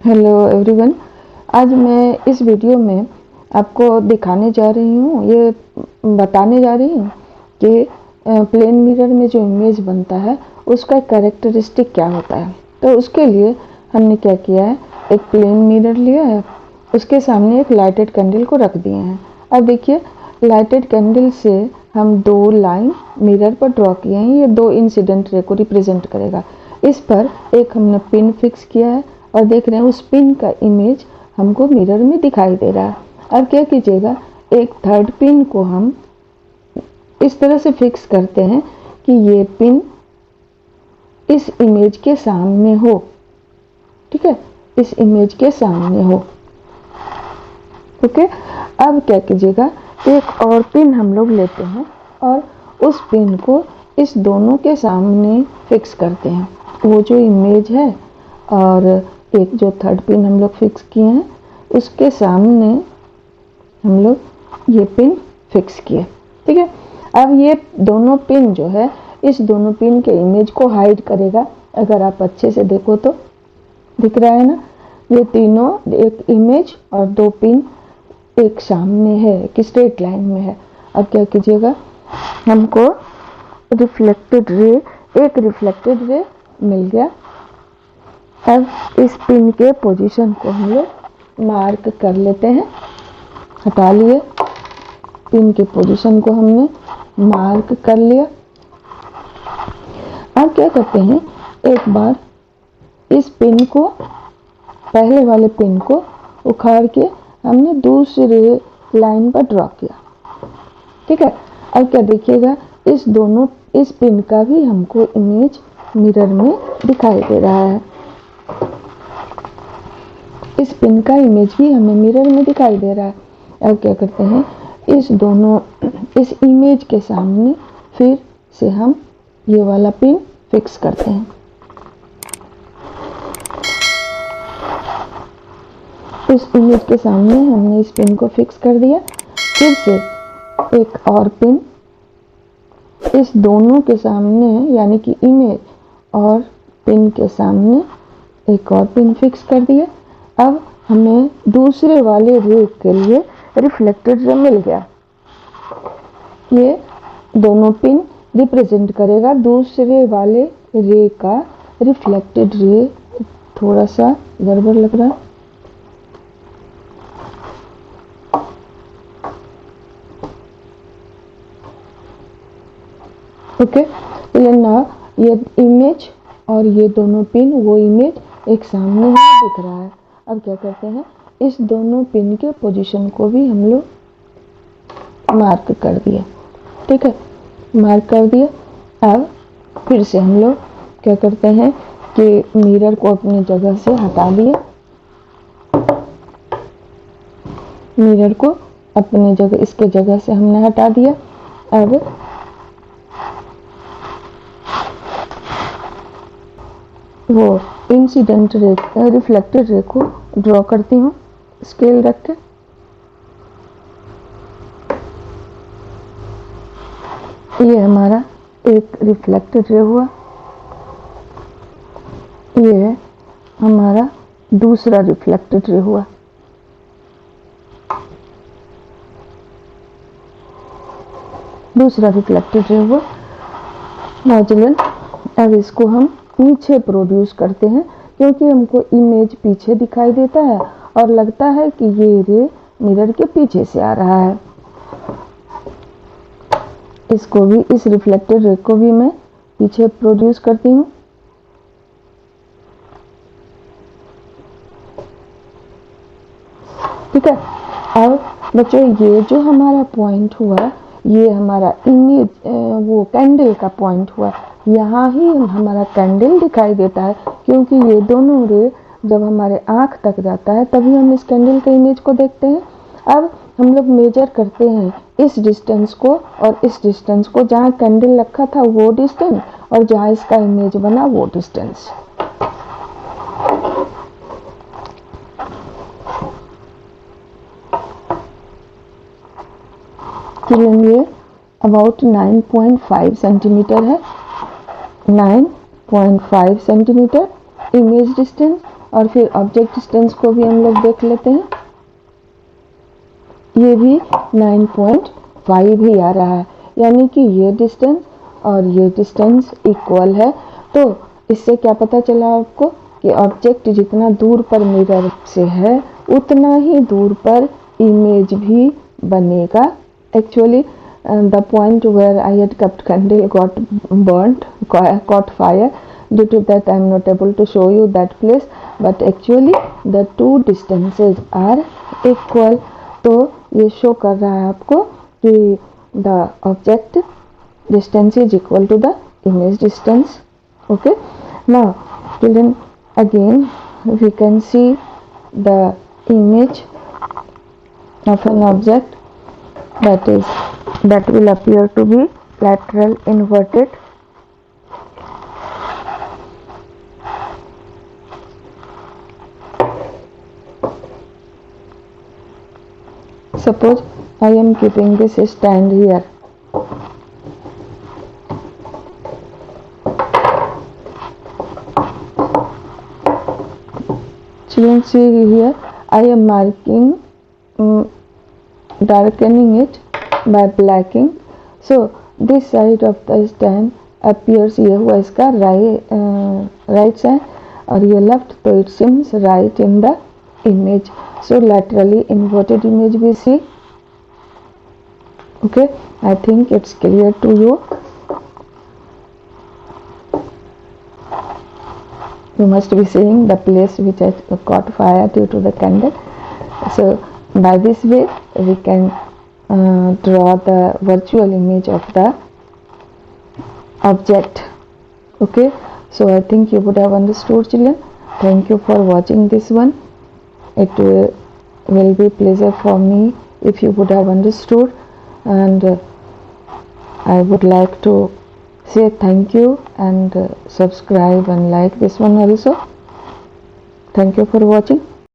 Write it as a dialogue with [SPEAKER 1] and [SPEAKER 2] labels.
[SPEAKER 1] Hello everyone. आज मैं इस वीडियो में आपको दिखाने जा रही हूँ, ये बताने जा रही हूँ कि प्लेन मिरर में जो इमेज बनता है उसका कैरेक्टरिस्टिक क्या होता है। तो उसके लिए हमने क्या किया है, एक प्लेन मिरर लिया है, उसके सामने एक लाइटेड कैंडल को रख दिए हैं। अब देखिए, लाइटेड कैंडल से हम दो लाइन मिरर पर ड्रॉ किए हैं। ये दो इंसिडेंट रे को रिप्रेजेंट करेगा। इस पर एक हमने पिन फिक्स किया है और देख रहे हैं उस पिन का इमेज हमको मिरर में दिखाई दे रहा है। अब क्या कीजिएगा, एक थर्ड पिन को हम इस तरह से फिक्स करते हैं कि ये पिन इस इमेज के सामने हो। ठीक है, इस इमेज के सामने हो। ओके, अब क्या कीजिएगा, एक और पिन हम लोग लेते हैं और उस पिन को इस दोनों के सामने फिक्स करते हैं। वो जो इमेज है और एक जो थर्ड पिन हम लोग फिक्स किए हैं उसके सामने हम लोग ये पिन फिक्स किए। ठीक है, अब ये दोनों पिन जो है इस दोनों पिन के इमेज को हाइड करेगा। अगर आप अच्छे से देखो तो दिख रहा है ना, ये तीनों एक इमेज और दो पिन एक सामने है, एक स्ट्रेट लाइन में है। अब क्या कीजिएगा, हमको रिफ्लेक्टेड रे, एक रिफ्लेक्टेड रे मिल गया। अब इस पिन के पोजीशन को हम लोग मार्क कर लेते हैं। हटा लिए, पिन के पोजीशन को हमने मार्क कर लिया। अब क्या करते हैं, एक बार इस पिन को, पहले वाले पिन को उखाड़ के हमने दूसरे लाइन पर ड्रॉ किया। ठीक है, अब क्या देखिएगा, इस पिन का भी हमको इमेज मिरर में दिखाई दे रहा है। इस पिन का इमेज भी हमें मिरर में दिखाई दे रहा है। अब क्या करते हैं, इस इमेज के सामने फिर से हम ये वाला पिन फिक्स करते हैं। इस इमेज के सामने हमने इस पिन को फिक्स कर दिया। फिर से एक और पिन इस दोनों के सामने, यानी कि इमेज और पिन के सामने एक और पिन फिक्स कर दिया। अब हमें दूसरे वाले रे के लिए रिफ्लेक्टेड रे मिल गया। ये दोनों पिन रिप्रेजेंट करेगा दूसरे वाले रे का रिफ्लेक्टेड रे। थोड़ा सा गड़बड़ लग रहा है। ओके, ना ये इमेज और ये दोनों पिन, वो इमेज एक सामने ही दिख रहा है। अब क्या करते हैं, इस दोनों पिन के पोजीशन को भी हम लोग मार्क कर दिए। ठीक है, मार्क कर दिया। अब फिर से हम लोग क्या करते हैं कि मिरर को अपनी जगह से हटा दिए। मिरर को अपनी जगह, इसके जगह से हमने हटा दिया। अब वो इंसिडेंट रे, रिफ्लेक्टेड रे को ड्रॉ करती हूँ स्केल रख के। ये हमारा एक रिफ्लेक्टेड रे हुआ, ये हमारा दूसरा रिफ्लेक्टेड रे हुआ। दूसरा रिफ्लेक्टेड रे हुआ। नॉजिलन, अब इसको हम पीछे प्रोड्यूस करते हैं क्योंकि हमको इमेज पीछे दिखाई देता है और लगता है कि ये रे मिरर के पीछे से आ रहा है। इसको भी, इस रिफ्लेक्टेड रे को भी मैं पीछे प्रोड्यूस करती हूँ। ठीक है, अब बच्चों ये जो हमारा पॉइंट हुआ, ये हमारा इमेज, वो कैंडल का पॉइंट हुआ। यहाँ ही हमारा कैंडल दिखाई देता है क्योंकि ये दोनों रे जब हमारे आँख तक जाता है तभी हम इस कैंडल के इमेज को देखते हैं। अब हम लोग मेजर करते हैं इस डिस्टेंस को और इस डिस्टेंस को, जहाँ कैंडल रखा था वो डिस्टेंस और जहाँ इसका इमेज बना वो डिस्टेंस। ये अबाउट 9.5 सेंटीमीटर है। 9.5 सेंटीमीटर इमेज डिस्टेंस और फिर ऑब्जेक्ट डिस्टेंस को भी हम लोग देख लेते हैं। ये भी 9.5 ही आ रहा है, यानी कि ये डिस्टेंस और ये डिस्टेंस इक्वल है। तो इससे क्या पता चला आपको कि ऑब्जेक्ट जितना दूर पर मिरर से है उतना ही दूर पर इमेज भी बनेगा। Actually the point where I had kept candle got burnt, caught fire. Due to that I am not able to show you that place, but actually the two distances are equal. तो ये show कर रहा है आपको कि the object distance is equal to the image distance. Okay, now children, again we can see the image of an object that will appear to be lateral inverted. Suppose I am keeping this stand here. Children, see here, I am marking, darkening it by blacking. So this side of the stand appears, ये हुआ इसका right side और ये left, तो it seems right in the image. So laterally inverted image we see. Okay, I think it's clear to you. You must be seeing the place which has caught fire due to the candle. So by this way we can draw the virtual image of the object. Okay, so I think you would have understood, children. Thank you for watching this one. It will be pleasure for me if you would have understood, and I would like to say thank you and subscribe and like this one also. Thank you for watching.